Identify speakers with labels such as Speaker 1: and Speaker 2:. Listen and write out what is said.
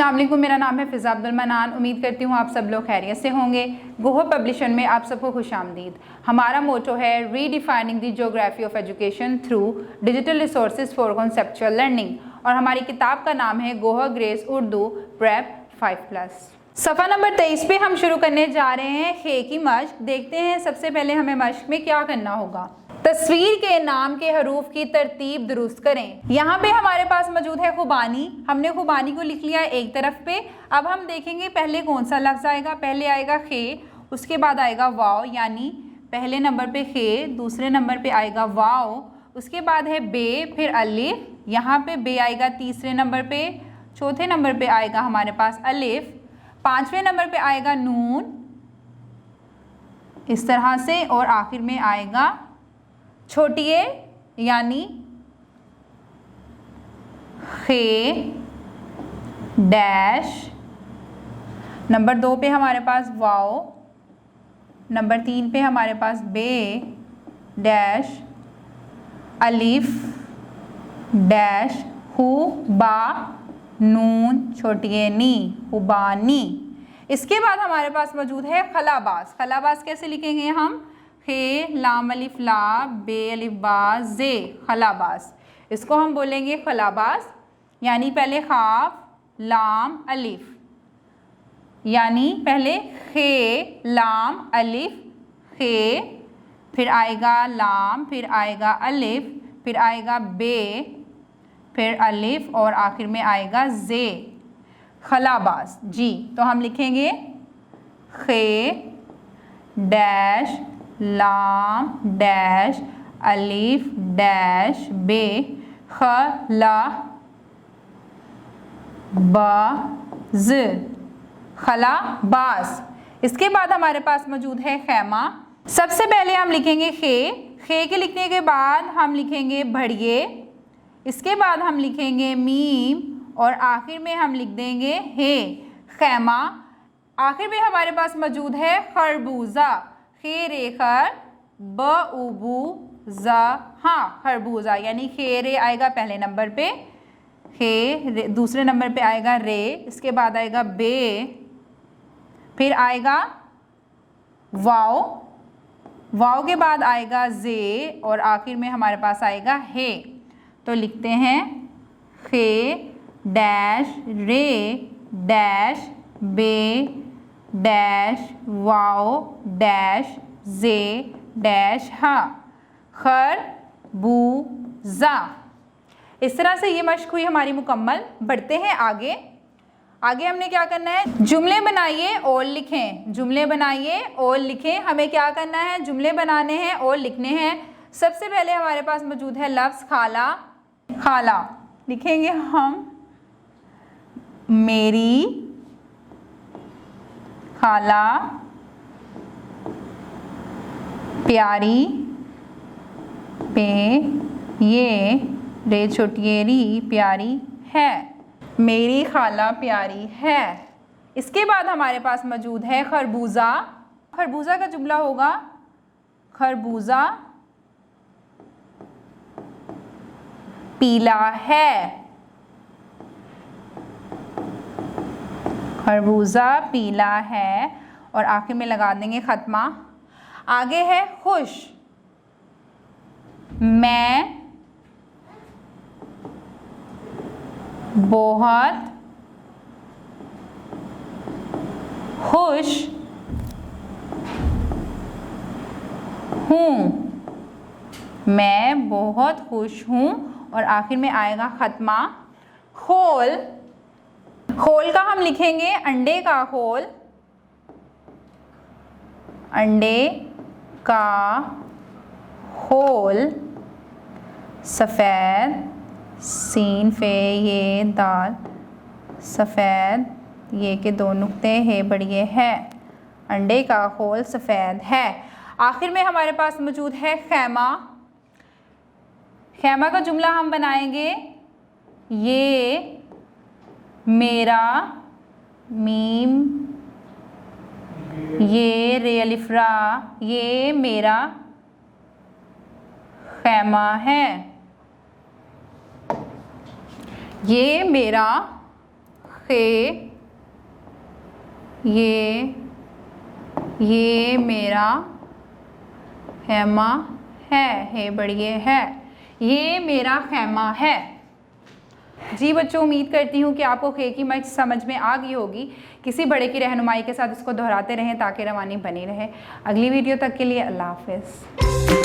Speaker 1: अस्सलाम वालेकुम, मेरा नाम है फ़िज़ा अब्दुल मनान। उम्मीद करती हूँ आप सब लोग खैरियत से होंगे। गोहो पब्लिशन में आप सबको खुशामदीद। हमारा मोटो है redefining the geography of education through digital resources for conceptual learning, और हमारी किताब का नाम है गोहो ग्रेस उर्दू प्रेप 5+। सफ़ा नंबर 23 पे हम शुरू करने जा रहे हैं खे की मश्क। देखते हैं सबसे पहले हमें मश्क में क्या करना होगा। तस्वीर के नाम के हरूफ की तरतीब दुरुस्त करें। यहाँ पे हमारे पास मौजूद है खुबानी। हमने खुबानी को लिख लिया है एक तरफ पे। अब हम देखेंगे पहले कौन सा लफ्ज़ आएगा। पहले आएगा खे, उसके बाद आएगा वाव, यानी पहले नंबर पे खे, दूसरे नंबर पे आएगा वाव, उसके बाद है बे, फिर अलिफ, यहाँ पे बे आएगा तीसरे नंबर पे, चौथे नंबर पे आएगा हमारे पास अलिफ, पाँचवें नंबर पे आएगा नून, इस तरह से, और आखिर में आएगा छोटी ए यानी खे डैश। नंबर 2 पे हमारे पास वाओ, नंबर 3 पे हमारे पास बे डैश अलिफ डैश हु बा नून छोटी ए नी, हुबानी। इसके बाद हमारे पास मौजूद है खलाबास। खलाबास कैसे लिखेंगे हम? खे लाम अलिफ ला बे अलिफ बा जे, खलाबास। इसको हम बोलेंगे खलाबास, यानी पहले खाफ लाम अलिफ, यानी पहले खे लाम अलिफ खे, फिर आएगा लाम, फिर आएगा अलिफ, फिर आएगा बे, फिर अलिफ, और आखिर में आएगा जे, खलाबास। जी, तो हम लिखेंगे खे डैश लाम डैश अलिफ डैश बे खला बाज, खलाबास। इसके बाद हमारे पास मौजूद है खैमा। सबसे पहले हम लिखेंगे खे, खे के लिखने के बाद हम लिखेंगे भड़िए, इसके बाद हम लिखेंगे मीम, और आखिर में हम लिख देंगे हे, खैमा। आखिर में हमारे पास मौजूद है खरबूजा, खे रे खर ब उबू जा, हाँ खरबूजा, यानी खे रे आएगा पहले नंबर पे, खे दूसरे नंबर पे आएगा रे, इसके बाद आएगा बे, फिर आएगा वाओ, वाओ के बाद आएगा जे, और आखिर में हमारे पास आएगा हे। तो लिखते हैं खे डैश रे डैश बे dash wow dash J dash हा, खरबूजा। इस तरह से ये मश्क हुई हमारी मुकम्मल। बढ़ते हैं आगे। आगे हमने क्या करना है? जुमले बनाइए और लिखें। जुमले बनाइए और लिखें। हमें क्या करना है? जुमले बनाने हैं और लिखने हैं। सबसे पहले हमारे पास मौजूद है लफ्ज़ खाला। खाला लिखेंगे हम, मेरी खाला प्यारी, पे ये रे छोटी री प्यारी है, मेरी खाला प्यारी है। इसके बाद हमारे पास मौजूद है खरबूजा। खरबूजा का जुमला होगा खरबूजा पीला है, खरबूजा पीला है, और आखिर में लगा देंगे खत्मा। आगे है खुश, मैं बहुत खुश हूँ, मैं बहुत खुश हूँ, और आखिर में आएगा खत्मा। खोल, खोल का हम लिखेंगे अंडे का खोल, अंडे का खोल, सफ़ेद सीन फे ये दाल, सफ़ेद ये के 2 नुक्ते है बढ़िए है, अंडे का खोल सफ़ेद है। आखिर में हमारे पास मौजूद है खैमा। खैमा का जुमला हम बनाएंगे, ये मेरा मीम ये रे अलिफ्रा, ये मेरा खैमा है, ये मेरा खे, ये मेरा खैमा है बढ़िए है, ये मेरा खैमा है। जी बच्चों, उम्मीद करती हूँ कि आपको खे की मच समझ में आ गई होगी। किसी बड़े की रहनुमाई के साथ इसको दोहराते रहें ताकि रवानी बनी रहे। अगली वीडियो तक के लिए अल्लाह हाफ़िज़।